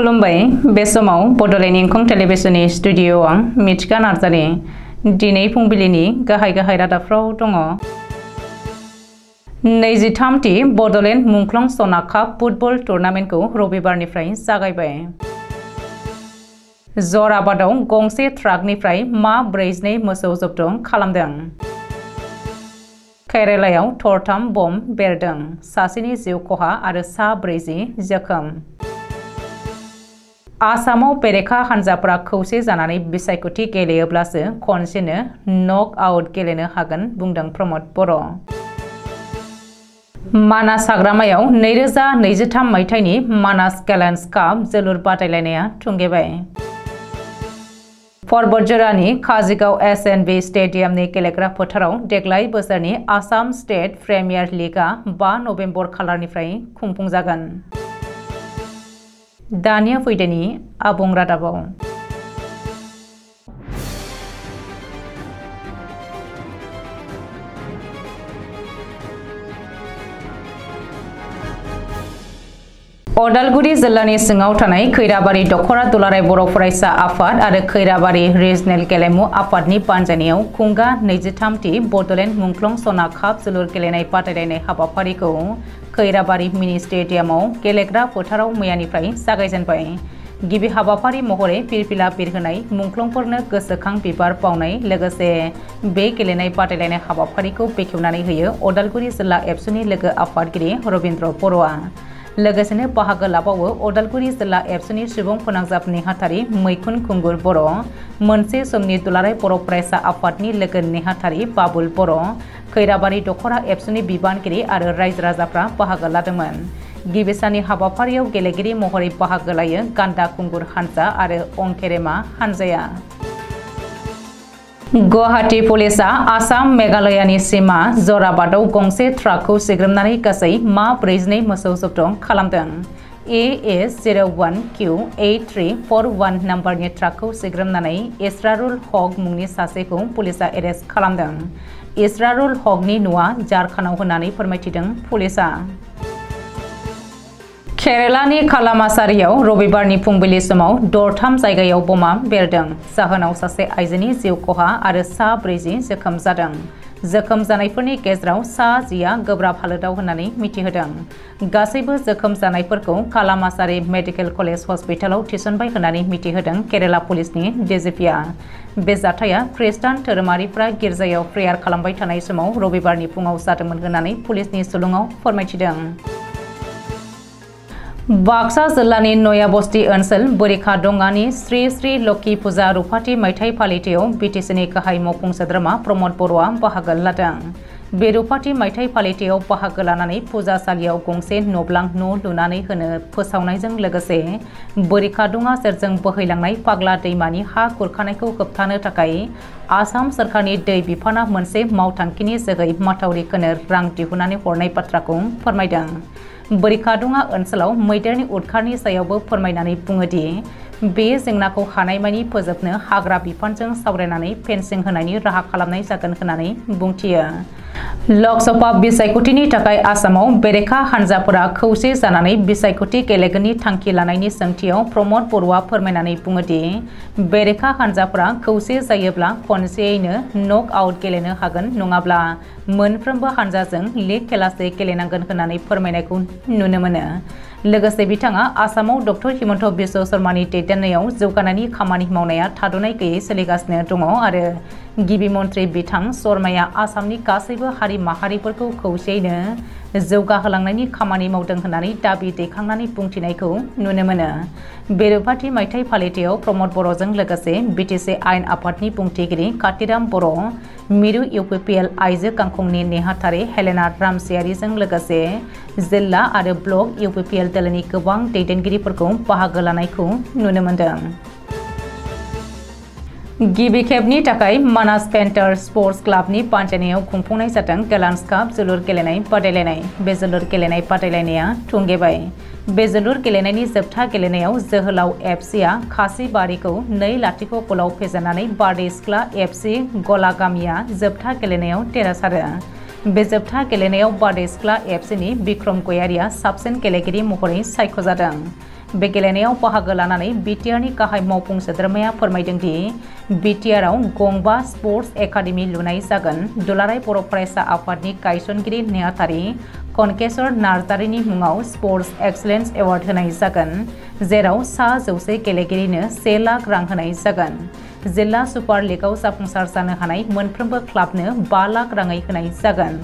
खुलुमबाय बे समाव बड'लेण्ड इंखं टेलिभिजननि स्टुडिअ'आव आं मिथिका नार्जारि दिनै फुंबिलिनि गाहाय रादाबफ्राव दङ। 23थि बड'लेण्ड मुंख्लं सना काप फुटबल टुर्नामेन्टखौ रबिबारनिफ्राय जागायबाय। जराबादाव गंसे ट्राकनिफ्राय मा 42 मोसौ जब्द खालामदों। केरालायाव थरथाम बम बेरदों, सासेनि जिउ खहा आरो सा 40 जोखोम। आसामाव बेरेखा हानजाफोरा खौसे जानानै बिसायख'थि गेलेयोब्लासो खनसेनो नक आउट गेलेनो हागोन बुंदों प्रमद बर'। मानास हाग्रामायाव 2023 मायथाइनि मानास गेलेन्स काप जोलुर बादायलायनाया थुंगेबाय। पर्बतजरानि काजिगाव SNB स्टेडियामनि गेलेग्रा फोथाराव देग्लाय बोसोरनि आसाम स्टेट प्रिमियार लीगआ 5 नभेम्बर खालारनिफ्राय खुंफुंजागोन। दानिया फैदोनि आबुं रादाबाव। अदालगुरि जिल्लानि सिङाव थानाय खैराबारि दख'रा दुलाराय बर' फरायसा आफाद आरो खैराबारि रिजनेल गेलेमु आफादनि बानजायनायाव खुंगा 23थि बड'लेण्ड मुंख्लं सना काप जोलुर गेलेनाय बादायलायनाय हाबाफारिखौ खैराबारि मिनि स्टेडियामाव गेलेग्रा फोथाराव मैयानिफ्राय जागायजेनबाय। गिबि हाबाफारि महरै फिरफिला बिरहोनाय, मुंख्लंफोरनो गोसोखां बिबार बावनाय लोगोसे बे गेलेनाय बादायलायनाय हाबाफारिखौ बेखेवनानै होयो अदालगुरि जिल्ला एबसुनि लोगो आफादगिरि रबिन्द्र बर'आ। लोगोसेनो बाहागो लाबावो अदालगुरि जिल्ला एबसुनि सुबुं फोनांजाब नेहाथारि मैखुन खुंगुर बर', मोनसे समनि दुलाराय बर' फरायसा आफादनि लोगो नेहाथारि बाबुल बर', खैराबारि दख'रा एबसुनि बिबानगिरि आरो रायजो राजाफ्रा बाहागो लादोंमोन। गिबि साननि हाबाफारियाव गेलेगिरि महरै बाहागो लायो गान्दा खुंगुर हानजा आरो अंकेरेमा हानजाया। गुवाहाटी पुलिसआ आसाम मेघालयानि सिमा जराबादाव गंसे ट्राकखौ सिग्रोमनानै गासै मा 42 मोसौ जब्द खालामदों। AS01Q8341 नाम्बारनि ट्राकखौ सिग्रोमनानै इसरारुल हक मुंनि सासेखौ पुलिसआ एरेस्ट खालामदों। इसरारुल हकनि न'आ झारखान्डआव होननानै फोरमायथिदों पुलिसआ। केरालानि कालामासारियाव रबिबारनि फुंबिलि समाव दरथाम जायगायाव बमा बेरदों, जाहोनाव सासे आइजोनि जिउ खहा आरो सा 40 जोखोम जादों। जोखोम जानायफोरनि गेजेराव सा 10आ गोब्राब हालोदाव होननानै मिथिहोदों। गासैबो जोखोम जानायफोरखौ कालामासारि मेडिकेल कलेज हस्पिटालाव थिसनबाय होननानै मिथिहोदों केराला पुलिसनि DGPआ। बे जाथाया खृष्टान धोरोमारिफ्रा गिर्जायाव प्रेयार खालामबाय थानाय समाव रबिबारनि फुङाव जादोंमोन होननानै पुलिसनि सुलुङाव फोरमायथिदों। बाक्सा जिल्लानि नयाबस्ति ओनसोल बोरिखादंगानि श्री श्री लोक्षि फुजा रुफाथि मायथाइ फालिथायाव BTCनि गाहाय मावफुं सोद्रोमा प्रमद बर'आ बाहागो लादों। बे रुफाथि मायथाइ फालिथायाव बाहागो लानानै फुजासालियाव गंसे नब्लां न' लुनानै होनो फोसावनायजों लोगोसे बोरिखादंगा सेरजों बोहैलांनाय फाग्ला दैमानि हा खुरखानायखौ होबथानो थाखाय आसाम सोरखारनि दै बिफाना मोनसे मावथांखिनि जोहै माथावरि खोनो रां दिहुननानै हरनाय बाथ्राखौ फोरमायदों। बोरिखादंगा ओनसोलाव मैदेरनि उदखारनि सायावबो फोरमायनानै बुङोदि बे जेंनाखौ हानायमानि फोजोबनो हाग्रा बिफानजों सावरायनानै फेन्सिं होनायनि राहा खालामनाय जागोन होननानै बुंथियो। लकसभा बिसायख'थिनि थाखाय आसामाव बेरेखा हानजाफोरा खौसे जानानै बिसायख'थि गेलेगोननि थांखि लानायनि सोंथियाव प्रमद बर'आ फोरमायनानै बुङोदि बेरेखा हानजाफोरा खौसे जायोब्ला खनसेयैनो नक आउट गेलेनो हागोन, नङाब्ला मोनफ्रोमबो हानजाजों लीग खेलासे गेलेनांगोन होननानै फोरमायनायखौ नुनो मोनो। लोगोसे बिथाङा आसामाव डक्टर हिमन्त बिश्व शर्मानि दैदेननायाव जौगानायनि खामानि मावनाया थाद'नाय गैयै सोलिगासिनो दङ आरो गिबि मन्थ्रि बिथां शर्माया आसामनि गासैबो हारि माहारिफोरखौ खौसेयैनो जौगाहोलांनायनि खामानि मावदों होननानै दाबि दैखांनानै बुंथिनायखौ नुनो मोनो। बे रुफाथि मायथाइ फालिथायाव प्रमद बर'जों लोगोसे BTC आयेन आफादनि बुंथिगिरि कातिराम बर', मिरु UPPL आइजो गांखंनि नेहाथारि हेलेना रामसियारिजों लोगोसे जिल्ला आरो ब्लक UPPL दोलोनि गोबां दैदेनगिरिफोरखौ बाहागो लानायखौ नुनो मोनदों। गिबि खेबनि थाखाय मानास पेन्टार स्पर्ट्स क्लाबनि बानजायनायाव खुंफुंनाय जादों गेलेन्स काप जोलुर गेलेनाय बादायलायनाय। बे जोलुर गेलेनाय बादायलायनाया थुंगेबाय। बे जोलुर गेलेनायनि जोबथा गेलेनायाव जोहोलाव FCआ खासिबारिखौ 2-0 गलाव फेजेननानै बारदै सिख्ला FC गलागामिया जोबथा गेलेनायाव देरहासारो। बे जोबथा गेलेनायाव बारदै सिख्ला एफसिनि बिक्रम गयारिया साबसिन गेलेगिरि महरै सायख'जादों। बे गेलेनायाव बाहागो लानानै बिटिआरनि गाहाय मावफुं सोद्रोमाया फोरमायदों दि बिटिआरआव गंबा स्पर्ट्स एकाडेमि लुनाय जागोन। दुलाराय बर' फरायसा आफादनि गायसनगिरि नेहाथारि कनकेश्वर नार्जारिनि मुङाव स्पर्ट्स एक्सेलेन्स एवार्ड होनाय जागोन, जेराव सा 100 गेलेगिरिनो 1 लाख रां होनाय जागोन। जिल्ला सुपार लीगआव जाफुंसार जानो हानाय मोनफ्रोमबो क्लाबनो 5 लाख राङै होनाय जागोन।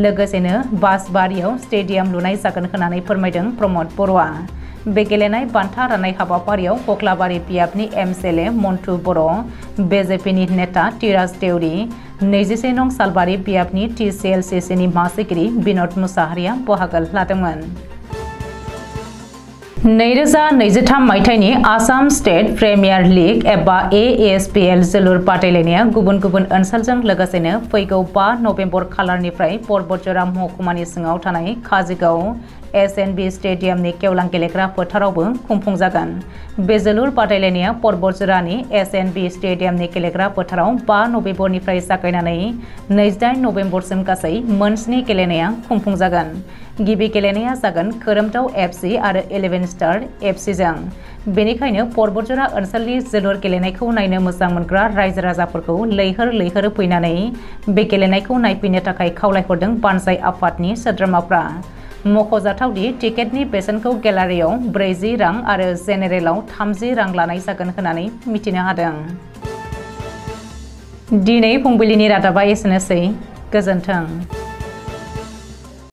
लोगोसेनो बासबारियाव स्टेडियाम लुनाय जागोन होननानै फोरमायदों प्रमद बर'आ। बे गेलेनाय बान्था राननाय हाबाफारियाव कक्लाबारि बियाबनि एमएलए मन्टु बर', बिजेपिनि नेता तिराज देउरी, 21 नं सालबारि बियाबनि टिसिएलसिसिनि मासिगिरि बिनोद मुसाहारिया बाहागो लादोंमोन। 2023 मायथाइनि आसाम स्टेट प्रिमियार लीग एबा ASPL जोलुर बादायलायनाया गुबुन गुबुन ओनसोलजों लोगोसेनो फैगौ 5 नबेम्बर खालारनिफ्राय पर्बतजरा महकुमानि सिङाव थानाय काजिगाव SNB स्टेडियामनि गेवलां गेलेग्रा फोथारावबो खुंफुंजागोन। बे जोलुर बादायलायनाया पर्बतजरानि SNB स्टेडियामनि गेलेग्रा फोथाराव 5 नबेम्बरनिफ्राय जागायनानै 28 नबेम्बरसिम गासै मोन7 गेलेनाया खुंफुंजागोन। गिबि गेलेनाया जागोन खोरोमदाव FC आरो 11 स्टार FCजों। बेनिखायनो पर्बतजरा ओनसोलनि जोलुर गेलेनायखौ नायनो मोजां मोनग्रा रायजो राजाफोरखौ लैहोर लैहोर फैनानै बे गेलेनायखौ नायफैनो थाखाय खावलायहरदों बानजाय आफादनि सोद्रोमाफ्रा। मख'जाथावदि टिकेटनि बेसेनखौ गेलारियाव 40 रां आरो जेनेरेलाव 30 रां लानाय जागोन होननानै मिथिनो हादों। दिनै फुंबिलिनि रादाबा एसेनोसै। गोजोन्थों।